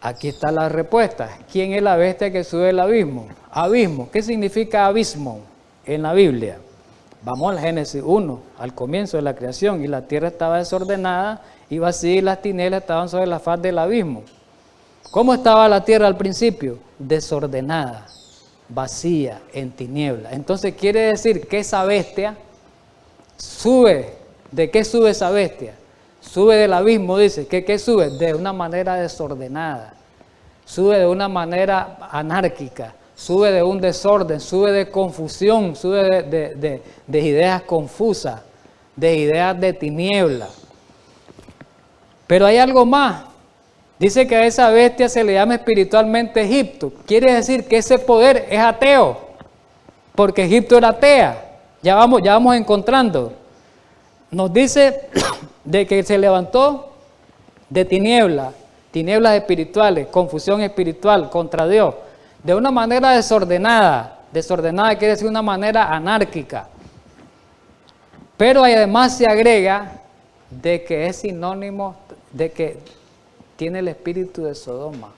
Aquí está la respuesta. ¿Quién es la bestia que sube del abismo? Abismo. ¿Qué significa abismo en la Biblia? Vamos al Génesis 1, al comienzo de la creación. Y la tierra estaba desordenada y vacía y las tinieblas estaban sobre la faz del abismo. ¿Cómo estaba la tierra al principio? Desordenada, vacía, en tinieblas. Entonces quiere decir que esa bestia sube. ¿De qué sube esa bestia? Sube del abismo, dice. ¿Qué sube? De una manera desordenada. Sube de una manera anárquica. Sube de un desorden, sube de confusión, sube de ideas confusas, de ideas de tinieblas. Pero hay algo más. Dice que a esa bestia se le llama espiritualmente Egipto. Quiere decir que ese poder es ateo, porque Egipto era atea. Ya vamos encontrando. Nos dice de que se levantó de tinieblas espirituales, confusión espiritual contra Dios, de una manera desordenada. Desordenada quiere decir una manera anárquica. Pero además se agrega de que es sinónimo de que tiene el espíritu de Sodoma.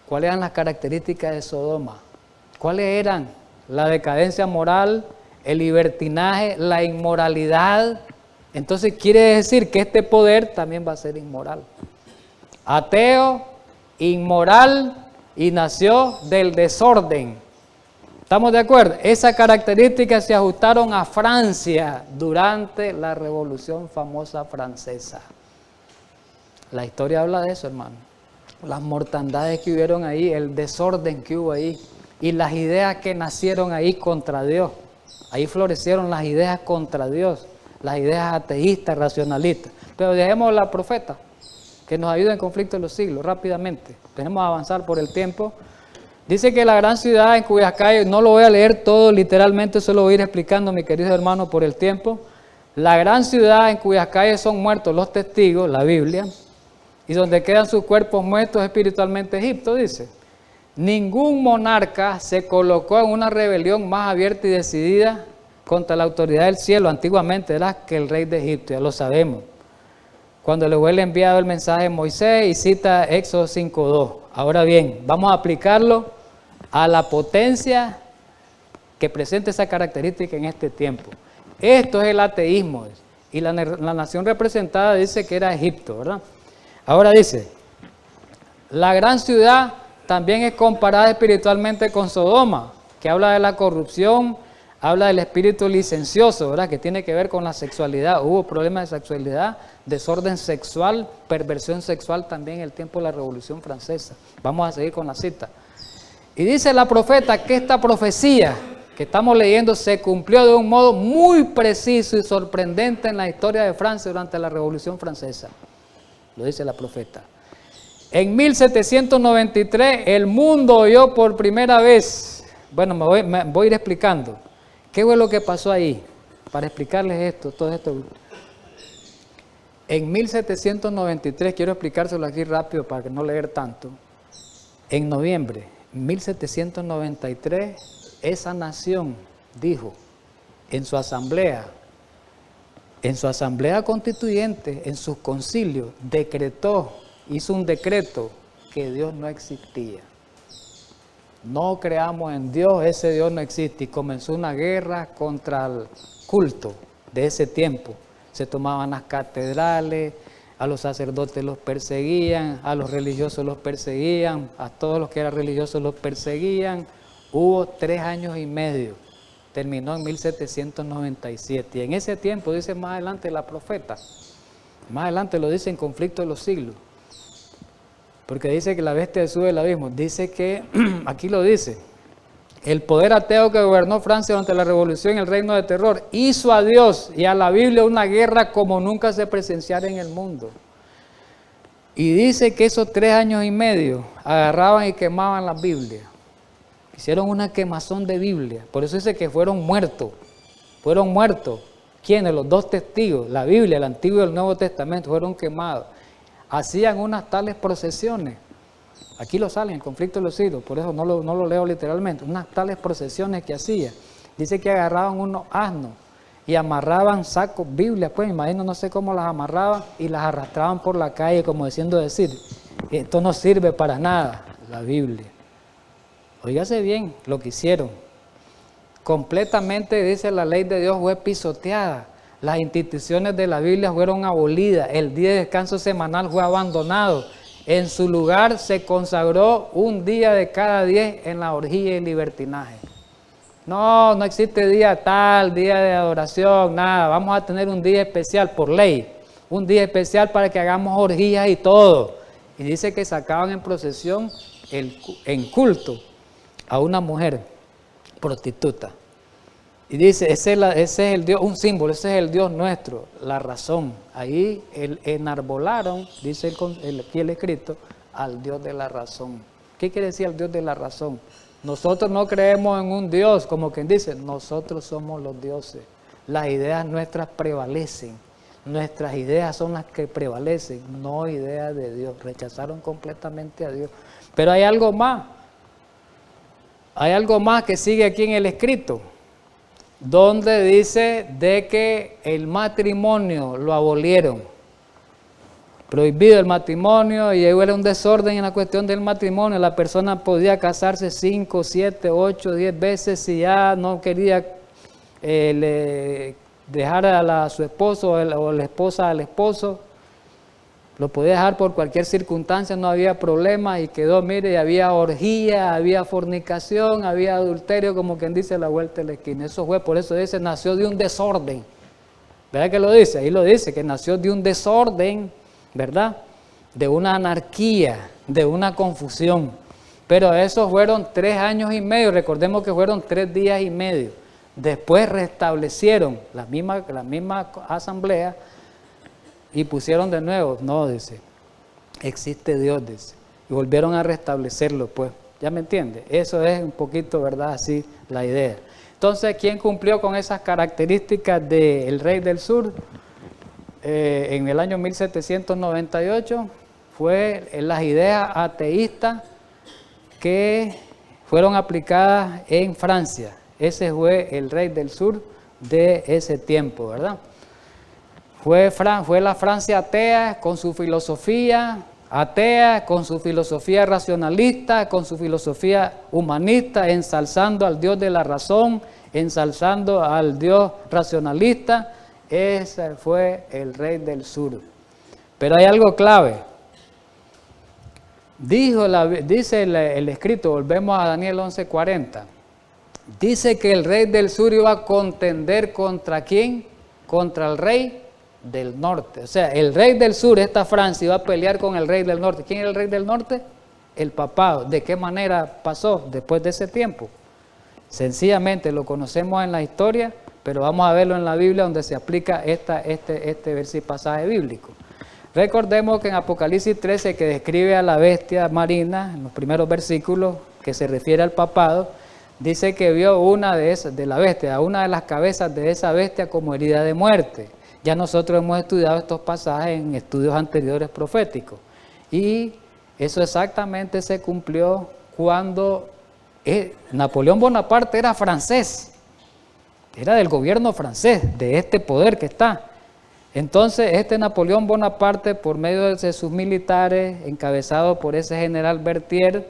¿Cuáles eran las características de Sodoma? ¿Cuáles eran? La decadencia moral, el libertinaje, la inmoralidad. Entonces quiere decir que este poder también va a ser inmoral. Ateo, inmoral y nació del desorden. ¿Estamos de acuerdo? Esas características se ajustaron a Francia durante la Revolución famosa francesa. La historia habla de eso, hermano. Las mortandades que hubieron ahí, el desorden que hubo ahí y las ideas que nacieron ahí contra Dios. Ahí florecieron las ideas contra Dios, las ideas ateístas, racionalistas. Pero dejemos a la profeta, que nos ayuda en conflicto de los siglos, rápidamente. Tenemos que avanzar por el tiempo. Dice que la gran ciudad en cuyas calles, no lo voy a leer todo literalmente, solo voy a ir explicando, mi querido hermano, por el tiempo. La gran ciudad en cuyas calles son muertos los testigos, la Biblia, y donde quedan sus cuerpos muertos espiritualmente Egipto, dice. Ningún monarca se colocó en una rebelión más abierta y decidida contra la autoridad del cielo, antiguamente era que el rey de Egipto, ya lo sabemos. Cuando le fue enviado el mensaje de Moisés y cita Éxodo 5:2. Ahora bien, vamos a aplicarlo a la potencia que presenta esa característica en este tiempo. Esto es el ateísmo, y la nación representada dice que era Egipto, ¿verdad? Ahora dice, la gran ciudad también es comparada espiritualmente con Sodoma, que habla de la corrupción, habla del espíritu licencioso, ¿verdad? Que tiene que ver con la sexualidad. Hubo problemas de sexualidad, desorden sexual, perversión sexual también en el tiempo de la Revolución Francesa. Vamos a seguir con la cita. Y dice la profeta que esta profecía que estamos leyendo se cumplió de un modo muy preciso y sorprendente en la historia de Francia durante la Revolución Francesa. Lo dice la profeta. En 1793 el mundo oyó por primera vez, bueno, me voy a ir explicando. ¿Qué fue lo que pasó ahí? Para explicarles esto, todo esto. En 1793, quiero explicárselo aquí rápido para que no leer tanto. En noviembre, 1793, esa nación dijo en su asamblea constituyente, en sus concilios, decretó, hizo un decreto que Dios no existía. No creamos en Dios, ese Dios no existe. Y comenzó una guerra contra el culto de ese tiempo. Se tomaban las catedrales, a los sacerdotes los perseguían, a los religiosos los perseguían, a todos los que eran religiosos los perseguían. Hubo 3 años y medio. Terminó en 1797. Y en ese tiempo, dice más adelante la profeta, más adelante lo dice en Conflicto de los Siglos, porque dice que la bestia sube del abismo. Dice que, aquí lo dice, el poder ateo que gobernó Francia durante la Revolución, el reino de terror, hizo a Dios y a la Biblia una guerra como nunca se presenciara en el mundo. Y dice que esos 3 años y medio agarraban y quemaban las Biblias. Hicieron una quemazón de Biblia. Por eso dice que fueron muertos. Fueron muertos. ¿Quiénes? Los 2 testigos. La Biblia, el Antiguo y el Nuevo Testamento, fueron quemados. Hacían unas tales procesiones. Aquí lo sale en el Conflicto de los Siglos, por eso no lo leo literalmente. Unas tales procesiones que hacían. Dice que agarraban unos asnos y amarraban sacos, Biblias, pues imagino, no sé cómo las amarraban y las arrastraban por la calle, como decir, esto no sirve para nada, la Biblia. Óigase bien lo que hicieron. Completamente, dice, la ley de Dios fue pisoteada. Las instituciones de la Biblia fueron abolidas. El día de descanso semanal fue abandonado. En su lugar se consagró un día de cada 10 en la orgía y libertinaje. No existe día tal, día de adoración, nada. Vamos a tener un día especial por ley. Un día especial para que hagamos orgías y todo. Y dice que sacaban en procesión, en culto, a una mujer prostituta. Y dice, ese es el Dios, un símbolo, ese es el Dios nuestro, la razón. Ahí enarbolaron, dice aquí el escrito, al Dios de la razón. ¿Qué quiere decir el Dios de la razón? Nosotros no creemos en un Dios, como quien dice, nosotros somos los dioses. Las ideas nuestras prevalecen, nuestras ideas son las que prevalecen, no ideas de Dios. Rechazaron completamente a Dios. Pero hay algo más que sigue aquí en el escrito, donde dice de que el matrimonio lo abolieron. Prohibido el matrimonio, y era un desorden en la cuestión del matrimonio. La persona podía casarse 5, 7, 8, 10 veces si ya no quería dejar a su esposo o la esposa al esposo. lo podía dejar por cualquier circunstancia, no había problema y quedó, mire, había orgía, había fornicación, había adulterio, como quien dice, la vuelta de la esquina. Eso fue, por eso dice, nació de un desorden. ¿Verdad que lo dice? Ahí lo dice, que nació de un desorden, ¿verdad? De una anarquía, de una confusión. Pero esos fueron 3 años y medio, recordemos que fueron 3 días y medio. Después restablecieron la misma asamblea y pusieron de nuevo, no, dice, existe Dios, dice. Y volvieron a restablecerlo, pues, ¿ya me entiende? Eso es un poquito, ¿verdad? Así la idea. Entonces, ¿quién cumplió con esas características del rey del sur? En el año 1798 fue las ideas ateístas que fueron aplicadas en Francia. Ese fue el rey del sur de ese tiempo, ¿verdad? Fue la Francia atea con su filosofía atea, con su filosofía racionalista, con su filosofía humanista, ensalzando al Dios de la razón, ensalzando al Dios racionalista. Ese fue el rey del sur. Pero hay algo clave. Dice el escrito, volvemos a Daniel 11:40. Dice que el rey del sur iba a contender ¿contra quién? Contra el rey del norte. O sea, el rey del sur, esta Francia, iba a pelear con el rey del norte. ¿Quién era el rey del norte? El papado. ¿De qué manera pasó después de ese tiempo? Sencillamente lo conocemos en la historia, pero vamos a verlo en la Biblia donde se aplica este pasaje bíblico. Recordemos que en Apocalipsis 13, que describe a la bestia marina, en los primeros versículos, que se refiere al papado, dice que vio una de la bestia, una de las cabezas de esa bestia como herida de muerte. Ya nosotros hemos estudiado estos pasajes en estudios anteriores proféticos. Y eso exactamente se cumplió cuando Napoleón Bonaparte era francés. Era del gobierno francés, de este poder que está. Entonces, Napoleón Bonaparte, por medio de sus militares, encabezado por ese general Berthier,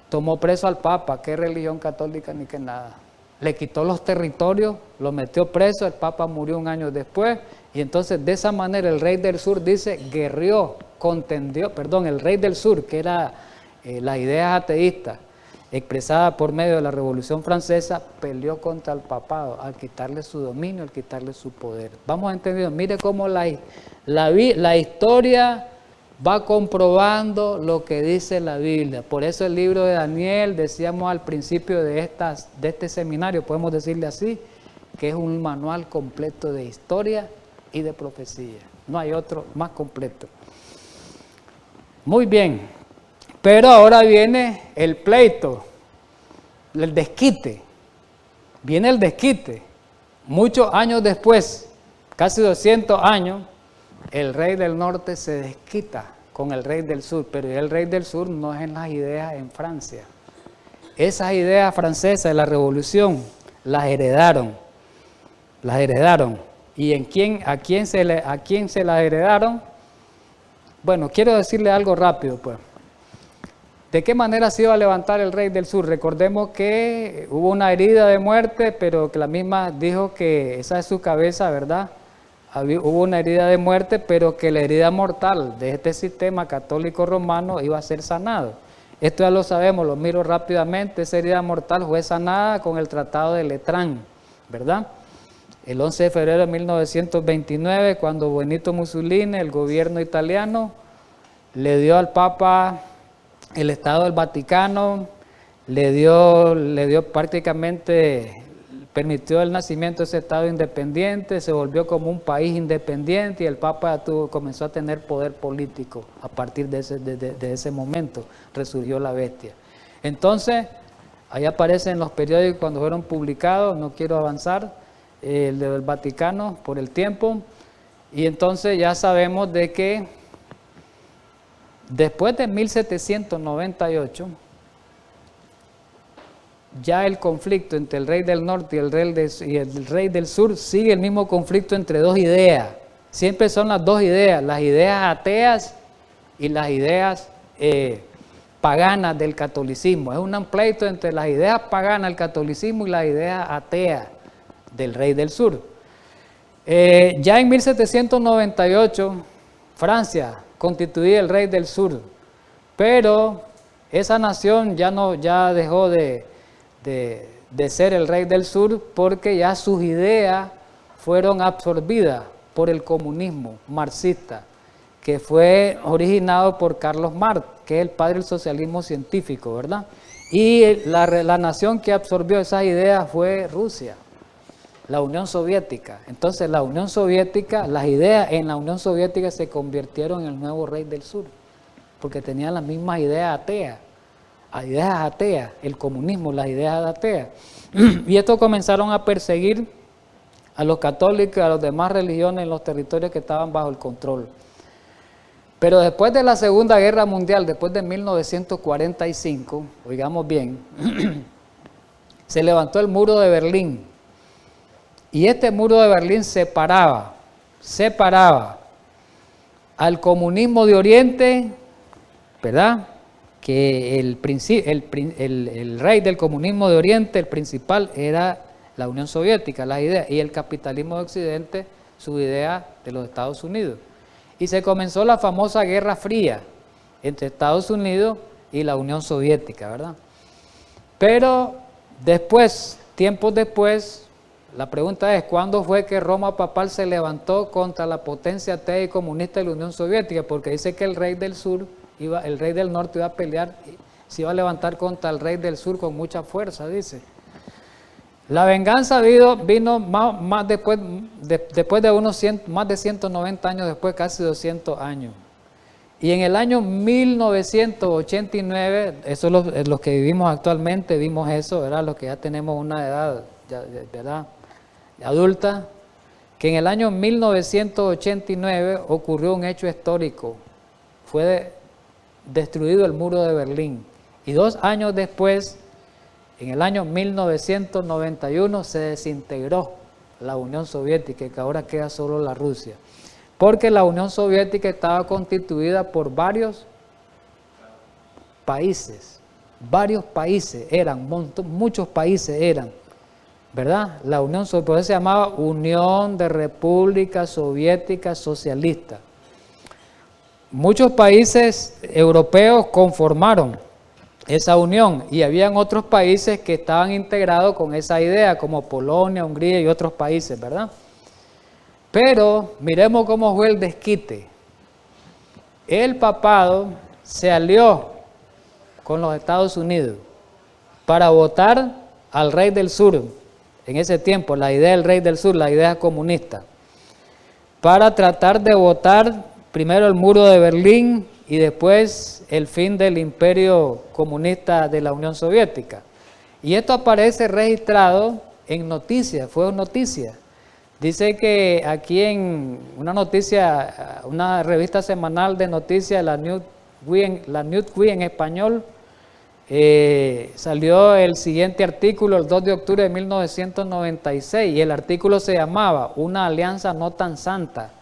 tomó preso al Papa. ¿Qué religión católica ni qué nada? Le quitó los territorios, lo metió preso, el Papa murió un año después, y entonces de esa manera el rey del sur dice, el rey del sur, que era la idea ateísta, expresada por medio de la Revolución Francesa, peleó contra el papado al quitarle su dominio, al quitarle su poder. Vamos entendiendo, mire cómo la historia va comprobando lo que dice la Biblia. Por eso el libro de Daniel, decíamos al principio de este seminario, podemos decirle así, que es un manual completo de historia y de profecía. No hay otro más completo. Muy bien, pero ahora viene el pleito, el desquite. Viene el desquite. Muchos años después, casi 200 años, el rey del norte se desquita con el rey del sur, pero el rey del sur no es en las ideas en Francia. Esas ideas francesas de la revolución las heredaron. ¿Y a quién se las heredaron? Bueno, quiero decirle algo rápido, pues. ¿De qué manera se iba a levantar el rey del sur? Recordemos que hubo una herida de muerte, pero que la misma dijo que esa es su cabeza, ¿verdad? Hubo una herida de muerte, pero que la herida mortal de este sistema católico romano iba a ser sanado. Esto ya lo sabemos, lo miro rápidamente. Esa herida mortal fue sanada con el Tratado de Letrán, ¿verdad? El 11 de febrero de 1929, cuando Benito Mussolini, el gobierno italiano, le dio al Papa el Estado del Vaticano, le dio prácticamente, permitió el nacimiento de ese Estado independiente, se volvió como un país independiente y el Papa comenzó a tener poder político. A partir de ese momento resurgió la bestia. Entonces, ahí aparece en los periódicos cuando fueron publicados, no quiero avanzar, el del Vaticano por el tiempo, y entonces ya sabemos de que después de 1798, ya el conflicto entre el rey del norte y el rey del sur sigue el mismo conflicto entre dos ideas. Siempre son las dos ideas, las ideas ateas y las ideas paganas del catolicismo. Es un pleito entre las ideas paganas del catolicismo y las ideas ateas del rey del sur. Ya en 1798, Francia constituía el rey del sur. Pero esa nación ya dejó de ser el rey del sur porque ya sus ideas fueron absorbidas por el comunismo marxista, que fue originado por Carlos Marx, que es el padre del socialismo científico, ¿verdad? Y la nación que absorbió esas ideas fue Rusia, la Unión Soviética. Entonces la Unión Soviética, las ideas en la Unión Soviética se convirtieron en el nuevo rey del sur, porque tenían las mismas ideas ateas, el comunismo, las ideas ateas. Y esto comenzaron a perseguir a los católicos y a las demás religiones en los territorios que estaban bajo el control. Pero después de la Segunda Guerra Mundial, después de 1945, oigamos bien, se levantó el muro de Berlín. Y este muro de Berlín separaba al comunismo de Oriente, ¿verdad? Que el rey del comunismo de Oriente, el principal, era la Unión Soviética, las ideas, y el capitalismo de Occidente, su idea de los Estados Unidos. Y se comenzó la famosa Guerra Fría entre Estados Unidos y la Unión Soviética, ¿verdad? Pero después, tiempos después, la pregunta es, ¿cuándo fue que Roma papal se levantó contra la potencia atea y comunista de la Unión Soviética? Porque dice que el rey del norte iba a pelear, se iba a levantar contra el rey del sur con mucha fuerza, dice. La venganza vino más después de más de 190 años después, casi 200 años. Y en el año 1989, eso es los que vivimos actualmente, vimos eso, ¿verdad? Los que ya tenemos una edad, ¿verdad?, adulta, que en el año 1989 ocurrió un hecho histórico. Fue destruido el muro de Berlín. Y 2 años después, en el año 1991, se desintegró la Unión Soviética, que ahora queda solo la Rusia. Porque la Unión Soviética estaba constituida por varios países muchos países eran, ¿verdad? La Unión Soviética, por eso se llamaba Unión de Repúblicas Soviéticas Socialistas. Muchos países europeos conformaron esa unión y habían otros países que estaban integrados con esa idea, como Polonia, Hungría y otros países, ¿verdad? Pero miremos cómo fue el desquite. El papado se alió con los Estados Unidos para votar al rey del sur. En ese tiempo, la idea del rey del sur, la idea comunista, para tratar de votar primero el muro de Berlín y después el fin del imperio comunista de la Unión Soviética. Y esto aparece registrado en noticias, fue noticia. Dice que aquí en una revista semanal de noticias, la Newsweek en español, salió el siguiente artículo el 2 de octubre de 1996 y el artículo se llamaba Una alianza no tan santa.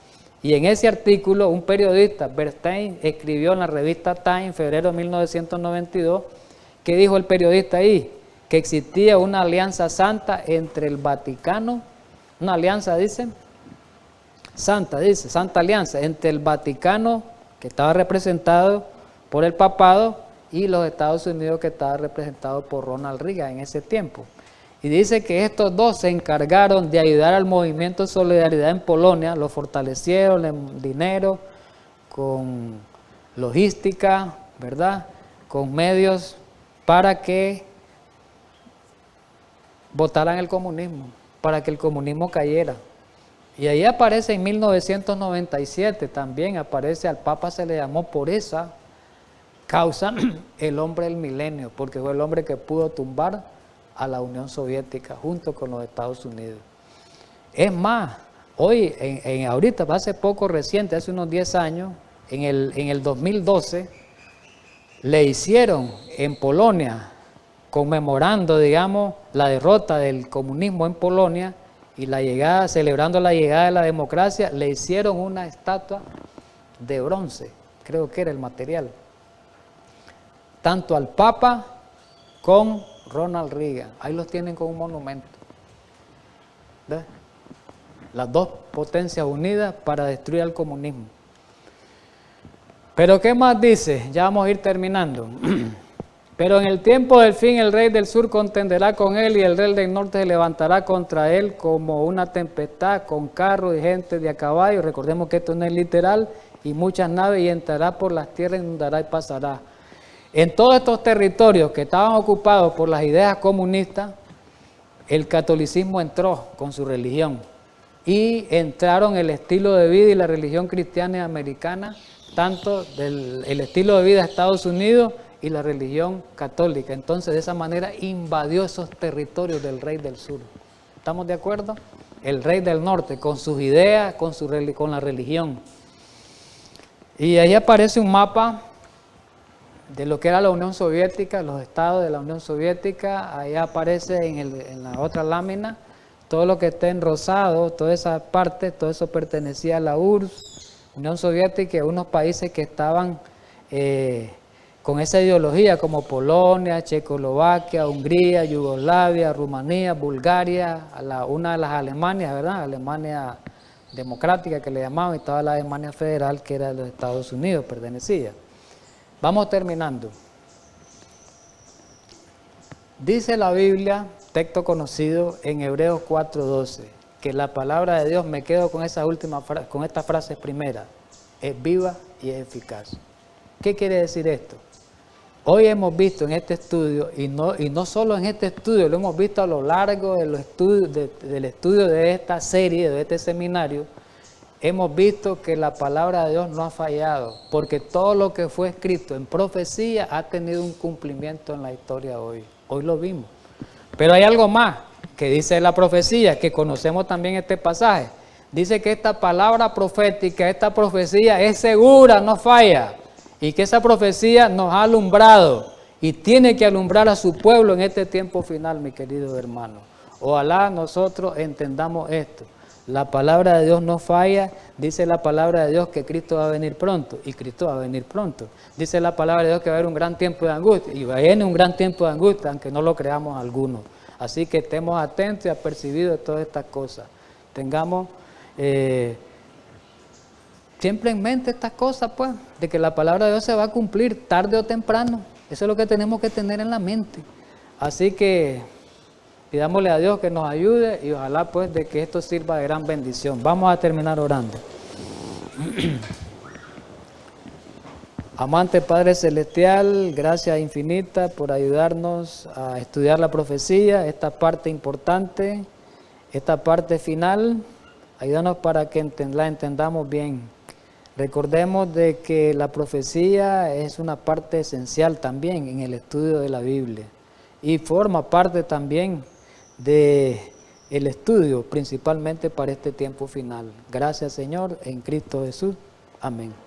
Y en ese artículo un periodista, Bernstein, escribió en la revista Time en febrero de 1992, ¿qué dijo el periodista ahí? Que existía una alianza santa entre el Vaticano, una alianza, santa alianza entre el Vaticano, que estaba representado por el papado, y los Estados Unidos, que estaba representado por Ronald Reagan en ese tiempo. Y dice que estos dos se encargaron de ayudar al movimiento de solidaridad en Polonia, lo fortalecieron en dinero, con logística, ¿verdad?, con medios para que votaran el comunismo, para que el comunismo cayera. Y ahí aparece en 1997, también aparece, al Papa se le llamó por esa causa el hombre del milenio, porque fue el hombre que pudo tumbar a la Unión Soviética junto con los Estados Unidos. Es más, hoy, ahorita, hace poco reciente, hace unos 10 años, en el 2012, le hicieron en Polonia, conmemorando, digamos, la derrota del comunismo en Polonia y celebrando la llegada de la democracia, le hicieron una estatua de bronce, creo que era el material, tanto al Papa con Ronald Reagan. Ahí los tienen con un monumento. ¿Ves? Las dos potencias unidas para destruir al comunismo. Pero ¿qué más dice? Ya vamos a ir terminando. Pero en el tiempo del fin el rey del sur contenderá con él y el rey del norte se levantará contra él como una tempestad con carros y gente de a caballo. Recordemos que esto no es literal, y muchas naves, y entrará por las tierras, inundará y pasará. En todos estos territorios que estaban ocupados por las ideas comunistas, el catolicismo entró con su religión y entraron el estilo de vida y la religión cristiana y americana, tanto el estilo de vida de Estados Unidos y la religión católica. Entonces, de esa manera invadió esos territorios del rey del sur. ¿Estamos de acuerdo? El rey del norte, con sus ideas, con la religión. Y ahí aparece un mapa de lo que era la Unión Soviética, los estados de la Unión Soviética. Ahí aparece en la otra lámina todo lo que está en rosado, toda esa parte, todo eso pertenecía a la URSS, Unión Soviética, y unos países que estaban con esa ideología, como Polonia, Checoslovaquia, Hungría, Yugoslavia, Rumanía, Bulgaria, una de las Alemanias, ¿verdad? Alemania democrática que le llamaban, y toda la Alemania federal que era de los Estados Unidos, pertenecía. Vamos terminando. Dice la Biblia, texto conocido en Hebreos 4:12, que la palabra de Dios, me quedo con esa última con esta frase primera, es viva y es eficaz. ¿Qué quiere decir esto? Hoy hemos visto en este estudio, y no solo en este estudio, lo hemos visto a lo largo de los estudios, del estudio de esta serie, de este seminario, hemos visto que la palabra de Dios no ha fallado, porque todo lo que fue escrito en profecía ha tenido un cumplimiento en la historia hoy. Hoy lo vimos. Pero hay algo más que dice la profecía, que conocemos también este pasaje. Dice que esta palabra profética, esta profecía es segura, no falla. Y que esa profecía nos ha alumbrado y tiene que alumbrar a su pueblo en este tiempo final, mi querido hermano. Ojalá nosotros entendamos esto. La palabra de Dios no falla, dice la palabra de Dios que Cristo va a venir pronto, y Cristo va a venir pronto. Dice la palabra de Dios que va a haber un gran tiempo de angustia, y viene un gran tiempo de angustia, aunque no lo creamos algunos. Así que estemos atentos y apercibidos de todas estas cosas. Tengamos siempre en mente estas cosas, pues, de que la palabra de Dios se va a cumplir tarde o temprano. Eso es lo que tenemos que tener en la mente. Así que pidámosle a Dios que nos ayude y ojalá pues de que esto sirva de gran bendición. Vamos a terminar orando. Amante Padre Celestial, gracias infinitas por ayudarnos a estudiar la profecía, esta parte importante, esta parte final. Ayúdanos para que la entendamos bien. Recordemos de que la profecía es una parte esencial también en el estudio de la Biblia y forma parte también del estudio, principalmente para este tiempo final. Gracias, Señor, en Cristo Jesús. Amén.